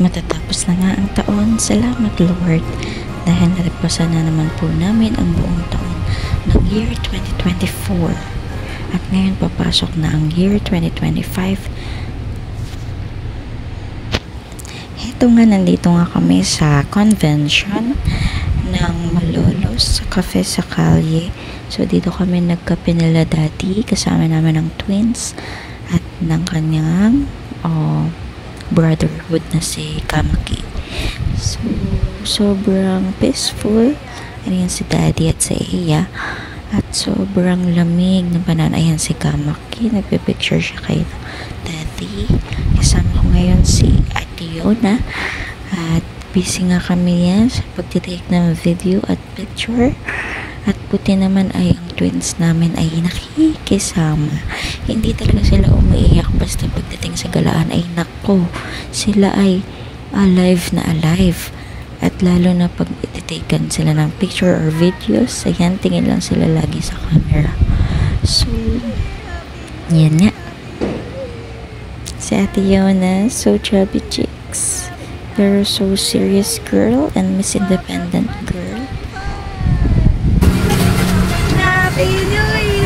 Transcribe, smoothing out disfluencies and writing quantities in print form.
matatapos na nga ang taon. Salamat Lord dahil nalagpasan na naman po namin ang buong taon ng year 2024. At ngayon papasok na ang year 2025. Heto nga, nandito nga kami sa convention ng Malolos sa Cafe sa Kalye. So dito kami nagkape nila daddy, kasama namin ng twins at ng kanyang brotherhood na si Kamaki. So sobrang peaceful. Ayan si daddy at si Iya. At sobrang lamig ng panahon. Ayan si Kamaki, nagpipicture siya kay daddy. Kasama ko ngayon si Ate Yona. At busy nga kami yan sa pagtitake ng video at picture. At puti naman ay ang twins namin ay nakikisama. Hindi talaga sila umiiyak basta pagdating sa galaan ay nako. Sila ay alive na alive. At lalo na pag ititaken sila ng picture or videos, ayan, tingin lang sila lagi sa camera. So, yan nga. Si Ate Yona, so chubby chicks. Pero so serious girl and Miss Independent girl. Happy New Year!